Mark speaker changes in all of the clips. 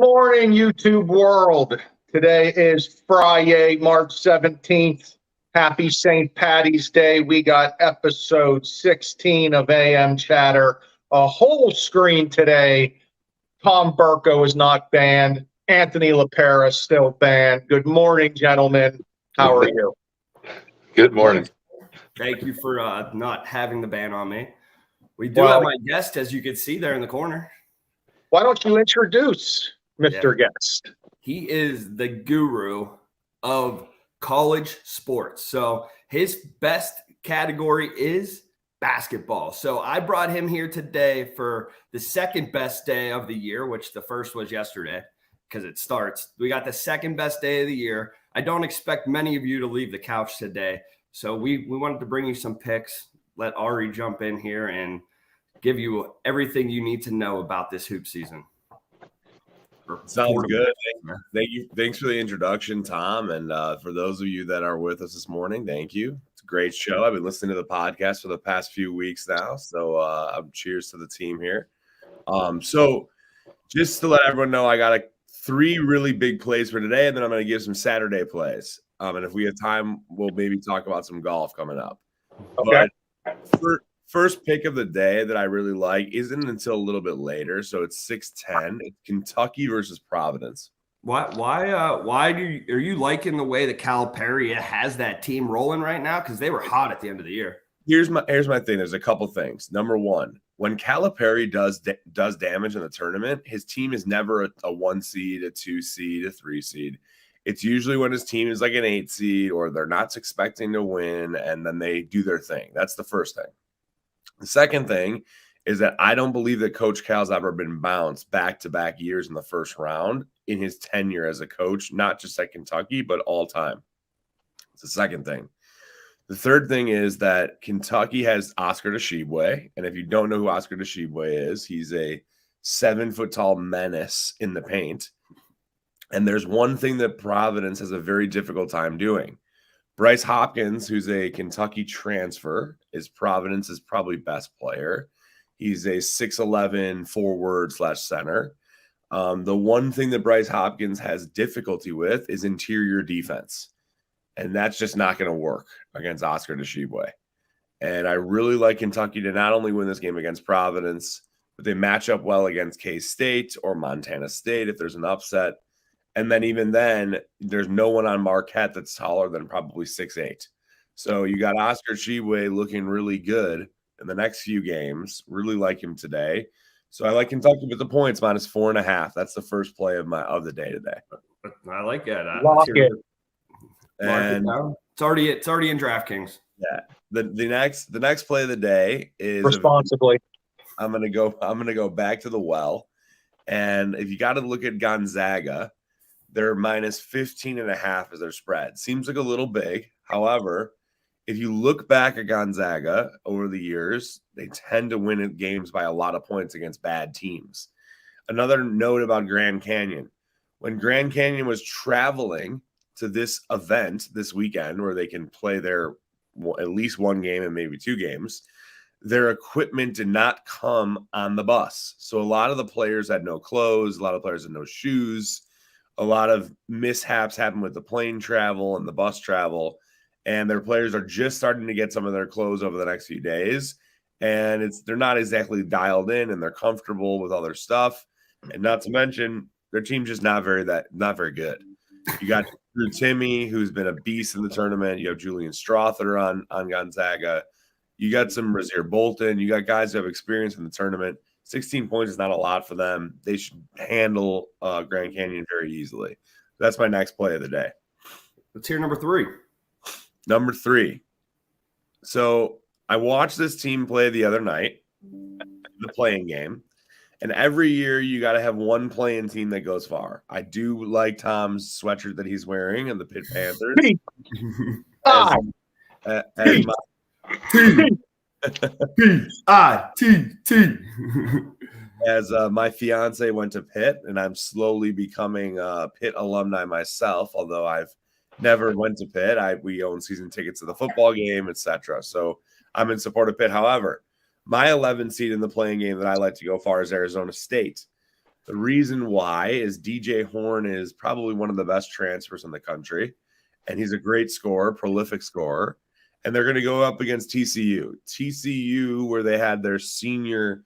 Speaker 1: Morning, YouTube world. Today is Friday, March 17th. Happy St. Patty's Day. We got episode 16 of AM Chatter. A whole screen today. Tom Burko is not banned. Anthony LaPera is still banned. Good morning, gentlemen. How are you?
Speaker 2: Good morning.
Speaker 3: Thank you for not having the ban on me. We do have my guest, as you can see there in the corner.
Speaker 1: Why don't you introduce Mr. Guest?
Speaker 3: He is the guru of college sports. So his best category is basketball. So I brought him here today for the second best day of the year, which the first was yesterday because it starts. We got the second best day of the year. I don't expect many of you to leave the couch today. So we wanted to bring you some picks, let Ari jump in here and give you everything you need to know about this hoop season.
Speaker 2: Sounds good. Thank you. Thanks for the introduction, Tom. And for those of you that are with us this morning, thank you. It's a great show. I've been listening to the podcast for the past few weeks now. So cheers to the team here. So just to let everyone know, I got three really big plays for today, and then I'm going to give some Saturday plays. And if we have time, we'll maybe talk about some golf coming up.
Speaker 1: Okay.
Speaker 2: But first pick of the day that I really like isn't until a little bit later, so it's 6:10. It's Kentucky versus Providence.
Speaker 3: Why are you liking the way that Calipari has that team rolling right now? Because they were hot at the end of the year.
Speaker 2: Here's my thing. There's a couple things. Number one, when Calipari does damage in the tournament, his team is never a 1 seed, a 2 seed, a 3 seed. It's usually when his team is like an 8 seed or they're not expecting to win, and then they do their thing. That's the first thing. The second thing is that I don't believe that Coach Cal's ever been bounced back-to-back years in the first round in his tenure as a coach, not just at Kentucky, but all time. It's the second thing. The third thing is that Kentucky has Oscar Tshiebwe, and if you don't know who Oscar Tshiebwe is, he's a 7-foot-tall menace in the paint. And there's one thing that Providence has a very difficult time doing. Bryce Hopkins, who's a Kentucky transfer, is Providence's probably best player. He's a 6'11" forward/center. The one thing that Bryce Hopkins has difficulty with is interior defense. And that's just not going to work against Oscar Tshiebwe. And I really like Kentucky to not only win this game against Providence, but they match up well against K-State or Montana State if there's an upset. And then even then, there's no one on Marquette that's taller than probably 6'8". So you got Oscar Tshiebwe looking really good in the next few games. Really like him today. So I like Kentucky with the points, -4.5. That's the first play of the day today.
Speaker 3: I like that.
Speaker 1: Lock it.
Speaker 2: And
Speaker 3: it's already in DraftKings.
Speaker 2: Yeah. The next play of the day is
Speaker 1: responsibly.
Speaker 2: I'm gonna go back to the well. And if you got to look at Gonzaga, they're -15.5 as their spread. Seems like a little big. However, if you look back at Gonzaga over the years, they tend to win games by a lot of points against bad teams. Another note about Grand Canyon. When Grand Canyon was traveling to this event this weekend where they can play their at least one game and maybe 2 games, their equipment did not come on the bus. So a lot of the players had no clothes. A lot of players had no shoes. A lot of mishaps happened with the plane travel and the bus travel, and their players are just starting to get some of their clothes over the next few days. And they're not exactly dialed in, and they're comfortable with all their stuff. And not to mention, their team's just not very good. You got Drew Timme, who's been a beast in the tournament. You have Julian Strother on Gonzaga. You got some Rasir Bolton. You got guys who have experience in the tournament. 16 points is not a lot for them. They should handle Grand Canyon very easily. That's my next play of the day.
Speaker 3: Let's hear number 3.
Speaker 2: Number 3. So I watched this team play the other night, the playing game. And every year you got to have one playing team that goes far. I do like Tom's sweatshirt that he's wearing and the Pitt Panthers. as my
Speaker 3: P-I-T-T.
Speaker 2: As my fiance went to Pitt, and I'm slowly becoming a Pitt alumni myself, although I've never went to Pitt. We own season tickets to the football game, etc. So I'm in support of Pitt. However, my 11 seed in the playing game that I like to go far is Arizona State. The reason why is DJ Horn is probably one of the best transfers in the country, and he's a great scorer, prolific scorer. And they're going to go up against TCU. TCU, where they had their senior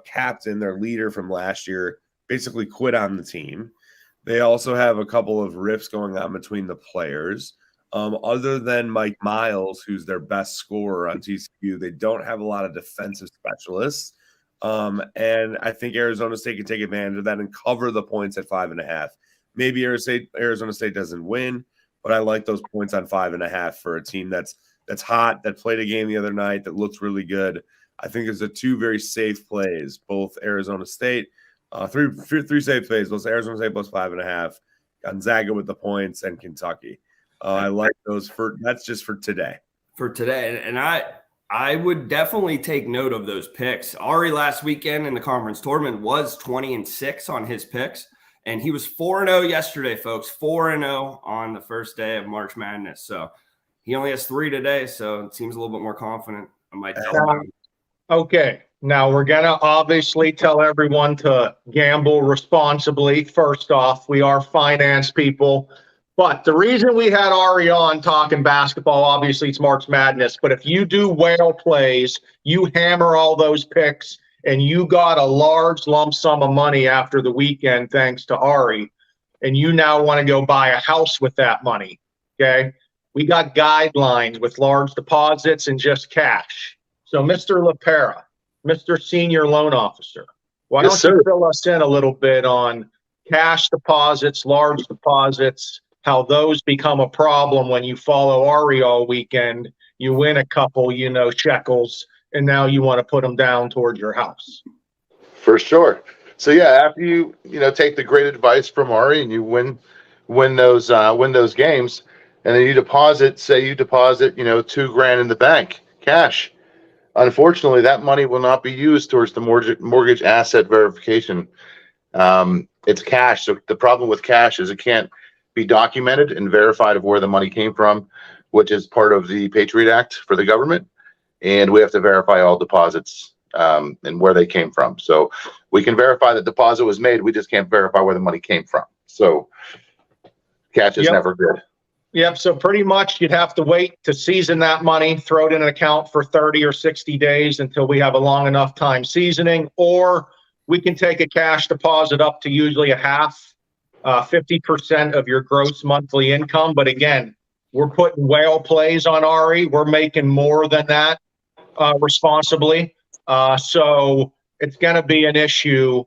Speaker 2: captain, their leader from last year, basically quit on the team. They also have a couple of rifts going on between the players. Other than Mike Miles, who's their best scorer on TCU, they don't have a lot of defensive specialists. And I think Arizona State can take advantage of that and cover the points at 5.5. Maybe Arizona State doesn't win, but I like those points on 5.5 for a team that's hot, that played a game the other night, that looks really good. I think there's two very safe plays, both Arizona State, three safe plays, both Arizona State plus 5.5, Gonzaga with the points, and Kentucky. I like those that's just for today.
Speaker 3: For today. And I would definitely take note of those picks. Ari last weekend in the conference tournament was 20-6 on his picks. And he was 4-0 yesterday, folks. 4-0 on the first day of March Madness. So he only has 3 today, so it seems a little bit more confident. I might tell him.
Speaker 1: Okay, now we're going to obviously tell everyone to gamble responsibly. First off, we are finance people. But the reason we had Ari on talking basketball, obviously it's March Madness, but if you do whale plays, you hammer all those picks, and you got a large lump sum of money after the weekend thanks to Ari, and you now want to go buy a house with that money, okay? We got guidelines with large deposits and just cash. So, Mr. LaPera, Mr. Senior Loan Officer, why don't you fill us in a little bit on cash deposits, large deposits, how those become a problem when you follow Ari all weekend, you win a couple, shekels, and now you want to put them down towards your house.
Speaker 4: For sure. So, yeah, after you take the great advice from Ari and you win those games, and then you deposit $2,000 in the bank, cash. Unfortunately, that money will not be used towards the mortgage asset verification. It's cash. So the problem with cash is it can't be documented and verified of where the money came from, which is part of the Patriot Act for the government. And we have to verify all deposits and where they came from. So we can verify the deposit was made. We just can't verify where the money came from. So cash is never good.
Speaker 1: Yep. So pretty much you'd have to wait to season that money, throw it in an account for 30 or 60 days until we have a long enough time seasoning, or we can take a cash deposit up to usually a half, 50% of your gross monthly income. But again, we're putting whale plays on Ari. We're making more than that responsibly. So it's going to be an issue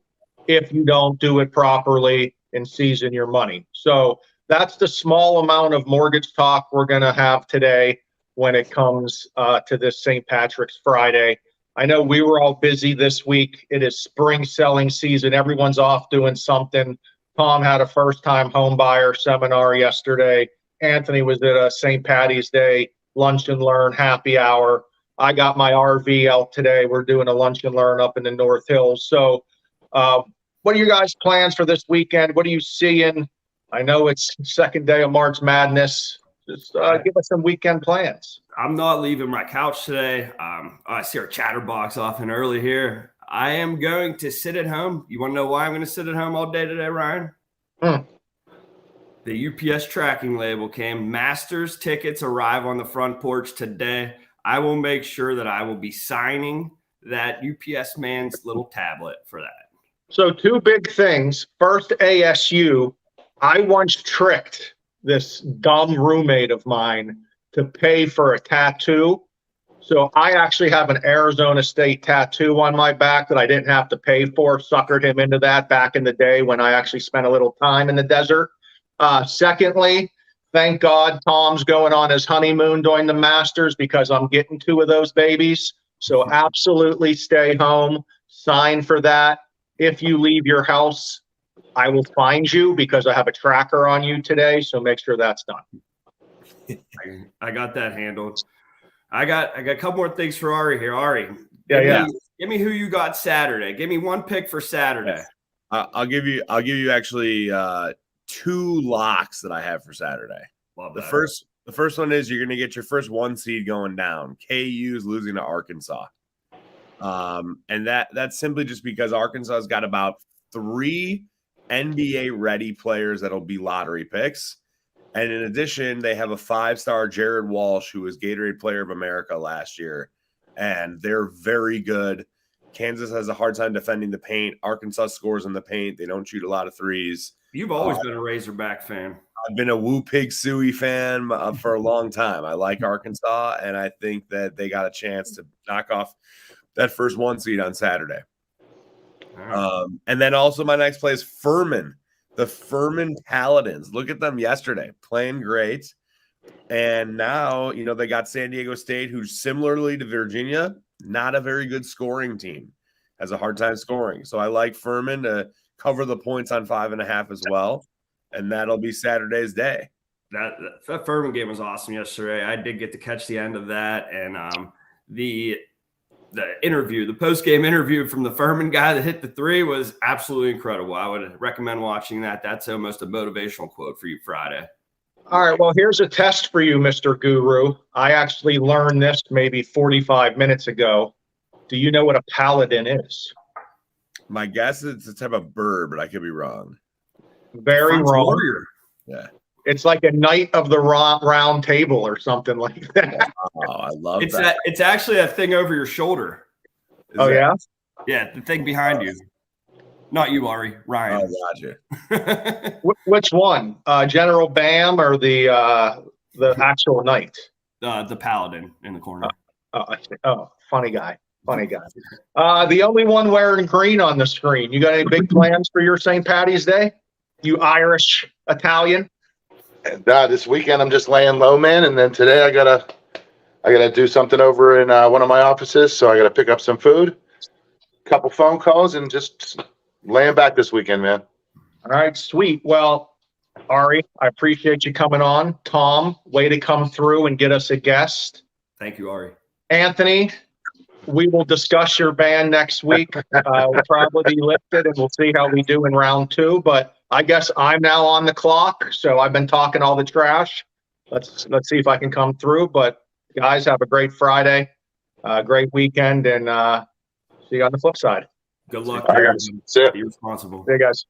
Speaker 1: if you don't do it properly and season your money. So that's the small amount of mortgage talk we're going to have today when it comes to this St. Patrick's Friday. I know we were all busy this week. It is spring selling season. Everyone's off doing something. Tom had a first-time home buyer seminar yesterday. Anthony was at a St. Patty's Day lunch and learn happy hour. I got my RV out today. We're doing a lunch and learn up in the North Hills. So what are your guys' plans for this weekend? What are you seeing? I know it's second day of March Madness. Just give us some weekend plans.
Speaker 3: I'm not leaving my couch today. I see our chatterbox off and early here. I am going to sit at home. You want to know why I'm going to sit at home all day today, Ryan? The UPS tracking label came. Masters tickets arrive on the front porch today. I will make sure that I will be signing that UPS man's little tablet for that.
Speaker 1: So 2 big things. First, ASU. I once tricked this dumb roommate of mine to pay for a tattoo. So I actually have an Arizona State tattoo on my back that I didn't have to pay for. Suckered him into that back in the day when I actually spent a little time in the desert. Secondly, thank God Tom's going on his honeymoon during the Masters because I'm getting 2 of those babies. So absolutely stay home. Sign for that. If you leave your house, I will find you because I have a tracker on you today. So make sure that's done.
Speaker 3: I got that handled. I got a couple more things for Ari here. Ari, give me who you got Saturday. Give me one pick for Saturday.
Speaker 2: I'll give you actually 2 locks that I have for Saturday.
Speaker 3: Love
Speaker 2: the
Speaker 3: that.
Speaker 2: The first one is you're going to get your first 1 seed going down. KU's losing to Arkansas. And that's simply just because Arkansas has got about 3 NBA ready players that'll be lottery picks. And in addition, they have a 5-star Jared Walsh, who was Gatorade Player of America last year. And they're very good. Kansas has a hard time defending the paint. Arkansas scores in the paint. They don't shoot a lot of threes.
Speaker 3: You've always been a Razorback fan.
Speaker 2: I've been a Woo Pig Suey fan for a long time. I like Arkansas, and I think that they got a chance to knock off that first 1 seed on Saturday.
Speaker 3: Right.
Speaker 2: And then also my next play is Furman. The Furman Paladins. Look at them yesterday, playing great. And now, they got San Diego State, who's similarly to Virginia, not a very good scoring team, has a hard time scoring. So I like Furman to cover the points on 5.5 as well. And that'll be Saturday's day.
Speaker 3: That Furman game was awesome yesterday. I did get to catch the end of that. And the interview, the post-game interview from the Furman guy that hit the 3 was absolutely incredible. I would recommend watching that. That's almost a motivational quote for you Friday.
Speaker 1: All right, well, here's a test for you, Mr. Guru. I actually learned this maybe 45 minutes ago. Do you know what a paladin is?
Speaker 2: My guess is it's a type of bird, but I could be wrong.
Speaker 1: Very wrong.
Speaker 3: Warrior.
Speaker 2: Yeah.
Speaker 1: It's like a knight of the round table or something like that.
Speaker 2: Oh, I love that.
Speaker 3: It's actually a thing over your shoulder.
Speaker 1: Yeah?
Speaker 3: Yeah, the thing behind you. Not you, Ari. Ryan.
Speaker 2: Oh, gotcha.
Speaker 1: Which one? General Bam or the actual knight?
Speaker 3: The paladin in the corner.
Speaker 1: Funny guy. The only one wearing green on the screen. You got any big plans for your St. Patty's Day? You Irish Italian?
Speaker 4: And this weekend I'm just laying low, man. And then today I gotta do something over in one of my offices. So I gotta pick up some food, a couple phone calls, and just laying back this weekend, man.
Speaker 1: All right, sweet. Well, Ari, I appreciate you coming on. Tom, way to come through and get us a guest.
Speaker 3: Thank you, Ari.
Speaker 1: Anthony, we will discuss your band next week. We'll probably be lifted, and we'll see how we do in round 2. But I guess I'm now on the clock, so I've been talking all the trash. Let's see if I can come through. But guys, have a great Friday, great weekend, and see you on the flip side.
Speaker 3: Good luck.
Speaker 4: All right, guys. See ya.
Speaker 3: Be responsible.
Speaker 1: See you guys.